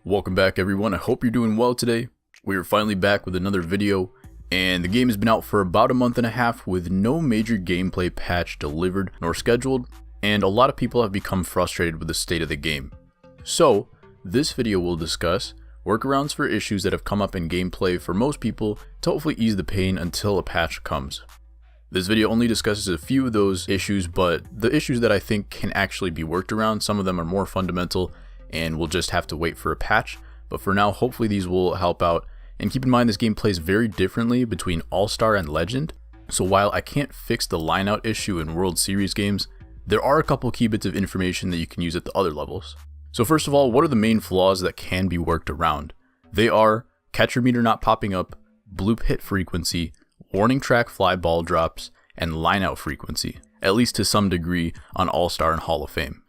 Welcome back everyone, I hope you're doing well today. We are finally back with another video, and the game has been out for about a month and a half with no major gameplay patch delivered nor scheduled, and a lot of people have become frustrated with the state of the game. So, this video will discuss workarounds for issues that have come up in gameplay for most people to hopefully ease the pain until a patch comes. This video only discusses a few of those issues, but the issues that I think can actually be worked around, some of them are more fundamental and we'll just have to wait for a patch, but for now hopefully these will help out. And keep in mind this game plays very differently between All-Star and Legend, so while I can't fix the lineout issue in World Series games, there are a couple key bits of information that you can use at the other levels. So first of all, what are the main flaws that can be worked around? They are catcher meter not popping up, bloop hit frequency, warning track fly ball drops, and lineout frequency, at least to some degree on All-Star and Hall of Fame.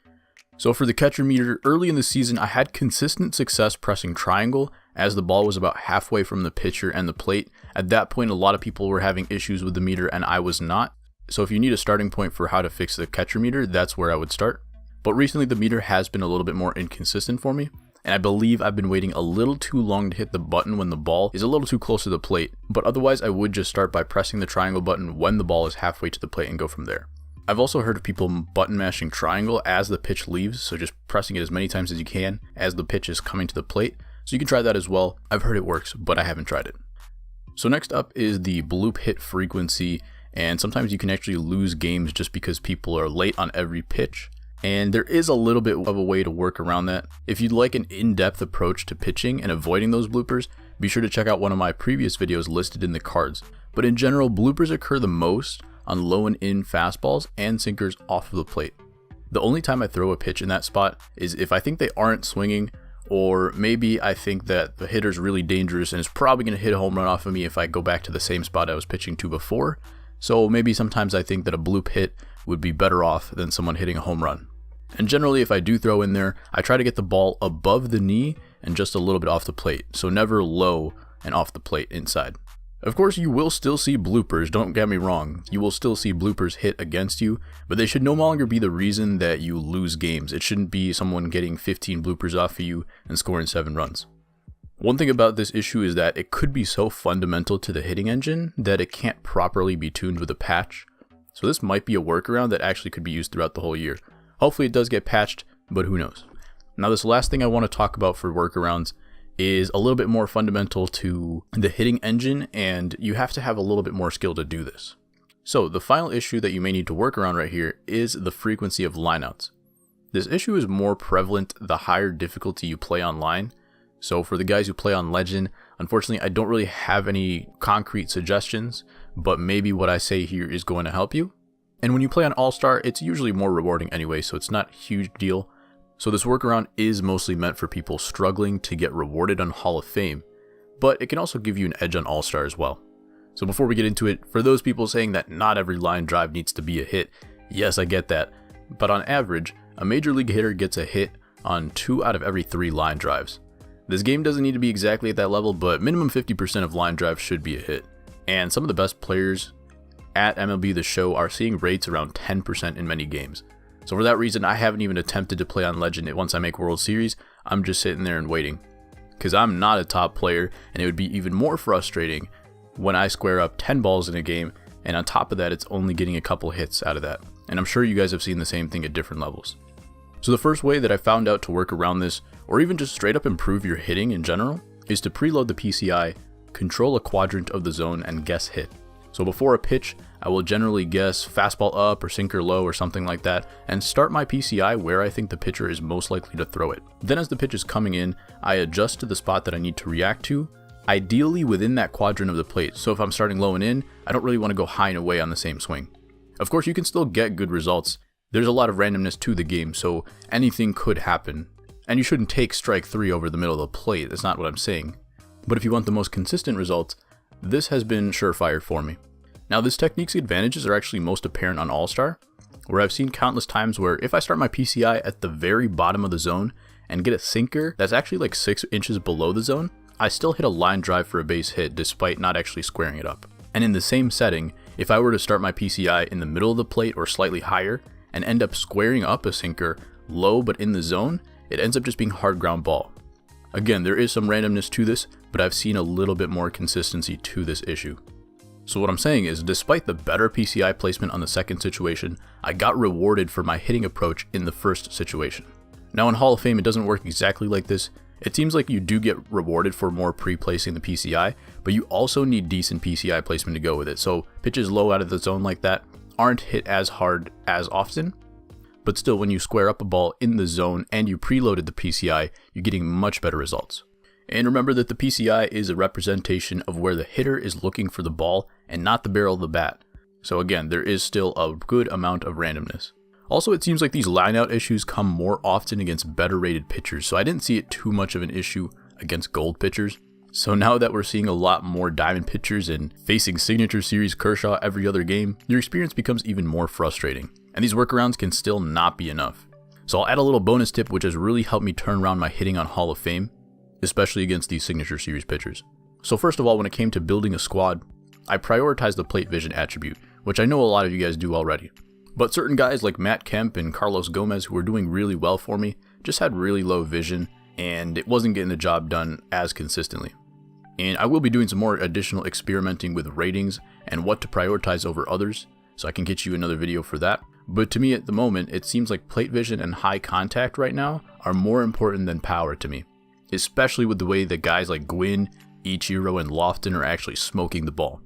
So for the catcher meter, early in the season I had consistent success pressing triangle as the ball was about halfway from the pitcher and the plate. At that point a lot of people were having issues with the meter and I was not. So if you need a starting point for how to fix the catcher meter, that's where I would start. But recently the meter has been a little bit more inconsistent for me, and I believe I've been waiting a little too long to hit the button when the ball is a little too close to the plate. But otherwise I would just start by pressing the triangle button when the ball is halfway to the plate and go from there. I've also heard of people button mashing triangle as the pitch leaves, so just pressing it as many times as you can as the pitch is coming to the plate. So you can try that as well. I've heard it works, but I haven't tried it. So next up is the bloop hit frequency, and sometimes you can actually lose games just because people are late on every pitch. And there is a little bit of a way to work around that. If you'd like an in-depth approach to pitching and avoiding those bloopers, be sure to check out one of my previous videos listed in the cards. But in general, bloopers occur the most on low and in fastballs and sinkers off of the plate. The only time I throw a pitch in that spot is if I think they aren't swinging, or maybe I think that the hitter's really dangerous and is probably going to hit a home run off of me if I go back to the same spot I was pitching to before. So maybe sometimes I think that a bloop hit would be better off than someone hitting a home run. And generally if I do throw in there, I try to get the ball above the knee and just a little bit off the plate, so never low and off the plate inside. Of course, you will still see bloopers, don't get me wrong. You will still see bloopers hit against you, but they should no longer be the reason that you lose games. It shouldn't be someone getting 15 bloopers off of you and scoring 7 runs. One thing about this issue is that it could be so fundamental to the hitting engine that it can't properly be tuned with a patch. So this might be a workaround that actually could be used throughout the whole year. Hopefully it does get patched, but who knows. Now this last thing I want to talk about for workarounds is a little bit more fundamental to the hitting engine, and you have to have a little bit more skill to do this. So the final issue that you may need to work around right here is the frequency of lineouts. This issue is more prevalent the higher difficulty you play online. So for the guys who play on Legend, unfortunately I don't really have any concrete suggestions, but maybe what I say here is going to help you. And when you play on All-Star, it's usually more rewarding anyway, so it's not a huge deal. So this workaround is mostly meant for people struggling to get rewarded on Hall of Fame, but it can also give you an edge on All-Star as well. So before we get into it, for those people saying that not every line drive needs to be a hit, yes, I get that, but on average, a major league hitter gets a hit on 2 out of every 3 line drives. This game doesn't need to be exactly at that level, but minimum 50% of line drives should be a hit. And some of the best players at MLB The Show are seeing rates around 10% in many games. So for that reason, I haven't even attempted to play on Legend. Once I make World Series, I'm just sitting there and waiting. Because I'm not a top player, and it would be even more frustrating when I square up 10 balls in a game, and on top of that, it's only getting a couple hits out of that. And I'm sure you guys have seen the same thing at different levels. So the first way that I found out to work around this, or even just straight up improve your hitting in general, is to preload the PCI, control a quadrant of the zone, and guess hit. So before a pitch, I will generally guess fastball up or sinker low or something like that, and start my PCI where I think the pitcher is most likely to throw it. Then as the pitch is coming in, I adjust to the spot that I need to react to, ideally within that quadrant of the plate. So if I'm starting low and in, I don't really want to go high and away on the same swing. Of course, you can still get good results. There's a lot of randomness to the game, so anything could happen. And you shouldn't take strike 3 over the middle of the plate, that's not what I'm saying. But if you want the most consistent results, this has been surefire for me. Now this technique's advantages are actually most apparent on All-Star, where I've seen countless times where if I start my PCI at the very bottom of the zone and get a sinker that's actually like 6 inches below the zone, I still hit a line drive for a base hit despite not actually squaring it up. And in the same setting, if I were to start my PCI in the middle of the plate or slightly higher and end up squaring up a sinker low but in the zone, it ends up just being hard ground ball. Again, there is some randomness to this, but I've seen a little bit more consistency to this issue. So what I'm saying is, despite the better PCI placement on the second situation, I got rewarded for my hitting approach in the first situation. Now in Hall of Fame, it doesn't work exactly like this. It seems like you do get rewarded for more pre-placing the PCI, but you also need decent PCI placement to go with it. So pitches low out of the zone like that aren't hit as hard as often, but still when you square up a ball in the zone and you preloaded the PCI, you're getting much better results. And remember that the PCI is a representation of where the hitter is looking for the ball and not the barrel of the bat. So again, there is still a good amount of randomness. Also, it seems like these lineout issues come more often against better rated pitchers, so I didn't see it too much of an issue against gold pitchers. So now that we're seeing a lot more diamond pitchers and facing Signature Series Kershaw every other game, your experience becomes even more frustrating. And these workarounds can still not be enough. So I'll add a little bonus tip which has really helped me turn around my hitting on Hall of Fame, especially against these Signature Series pitchers. So first of all, when it came to building a squad, I prioritized the plate vision attribute, which I know a lot of you guys do already. But certain guys like Matt Kemp and Carlos Gomez, who were doing really well for me, just had really low vision and it wasn't getting the job done as consistently. And I will be doing some more additional experimenting with ratings and what to prioritize over others, so I can get you another video for that. But to me at the moment, it seems like plate vision and high contact right now are more important than power to me, especially with the way that guys like Gwynn, Ichiro, and Lofton are actually smoking the ball.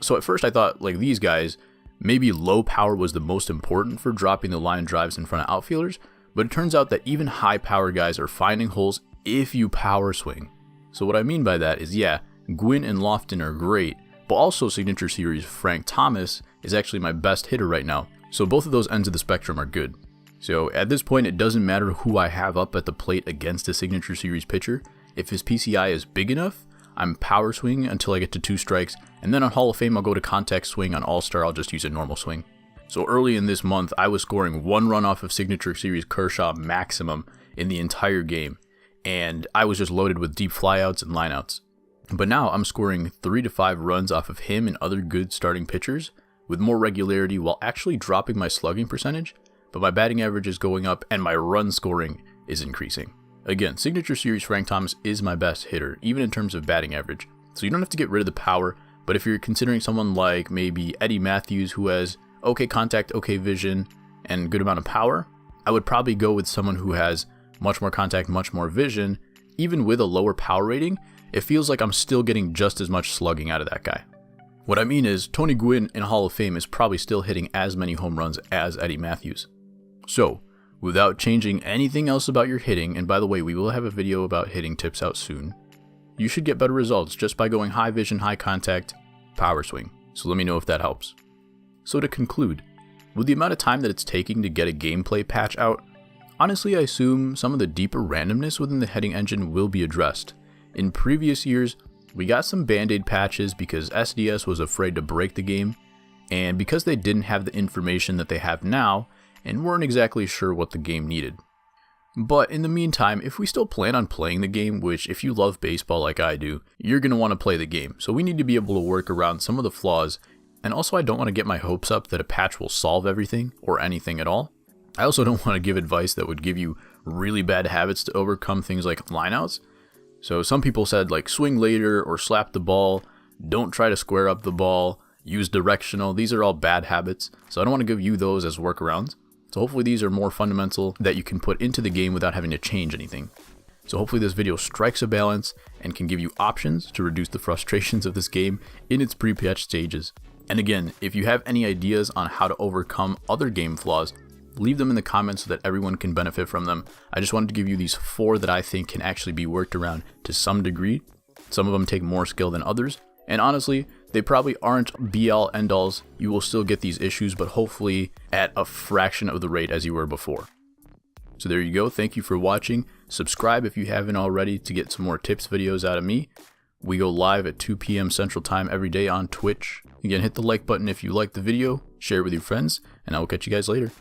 So at first I thought, like these guys, maybe low power was the most important for dropping the line drives in front of outfielders, but it turns out that even high power guys are finding holes if you power swing. So what I mean by that is, yeah, Gwynn and Lofton are great, but also Signature Series Frank Thomas is actually my best hitter right now. So both of those ends of the spectrum are good. So at this point, it doesn't matter who I have up at the plate against a Signature Series pitcher. If his PCI is big enough, I'm power swinging until I get to 2 strikes, and then on Hall of Fame I'll go to contact swing. On All-Star I'll just use a normal swing. So early in this month, I was scoring 1 run off of Signature Series Kershaw maximum in the entire game, and I was just loaded with deep flyouts and lineouts. But now I'm scoring 3 to 5 runs off of him and other good starting pitchers with more regularity while actually dropping my slugging percentage, but my batting average is going up and my run scoring is increasing. Again, Signature Series Frank Thomas is my best hitter, even in terms of batting average. So you don't have to get rid of the power, but if you're considering someone like maybe Eddie Matthews who has okay contact, okay vision, and good amount of power, I would probably go with someone who has much more contact, much more vision. Even with a lower power rating, it feels like I'm still getting just as much slugging out of that guy. What I mean is, Tony Gwynn in Hall of Fame is probably still hitting as many home runs as Eddie Matthews. So, without changing anything else about your hitting, and by the way, we will have a video about hitting tips out soon, you should get better results just by going high vision, high contact, power swing. So let me know if that helps. So to conclude, with the amount of time that it's taking to get a gameplay patch out, honestly I assume some of the deeper randomness within the hitting engine will be addressed. In previous years, we got some band-aid patches because SDS was afraid to break the game, and because they didn't have the information that they have now, and weren't exactly sure what the game needed. But in the meantime, if we still plan on playing the game, which if you love baseball like I do, you're going to want to play the game, so we need to be able to work around some of the flaws, and also I don't want to get my hopes up that a patch will solve everything, or anything at all. I also don't want to give advice that would give you really bad habits to overcome things like lineouts. So some people said like swing later or slap the ball, don't try to square up the ball, use directional. These are all bad habits, so I don't want to give you those as workarounds. So hopefully these are more fundamental that you can put into the game without having to change anything. So hopefully this video strikes a balance and can give you options to reduce the frustrations of this game in its pre-patch stages. And again, if you have any ideas on how to overcome other game flaws, leave them in the comments so that everyone can benefit from them. I just wanted to give you these 4 that I think can actually be worked around to some degree. Some of them take more skill than others, and honestly, they probably aren't be-all end-alls. You will still get these issues, but hopefully at a fraction of the rate as you were before. So there you go. Thank you for watching. Subscribe if you haven't already to get some more tips videos out of me. We go live at 2 p.m. Central Time every day on Twitch. Again, hit the like button if you liked the video, share it with your friends, and I will catch you guys later.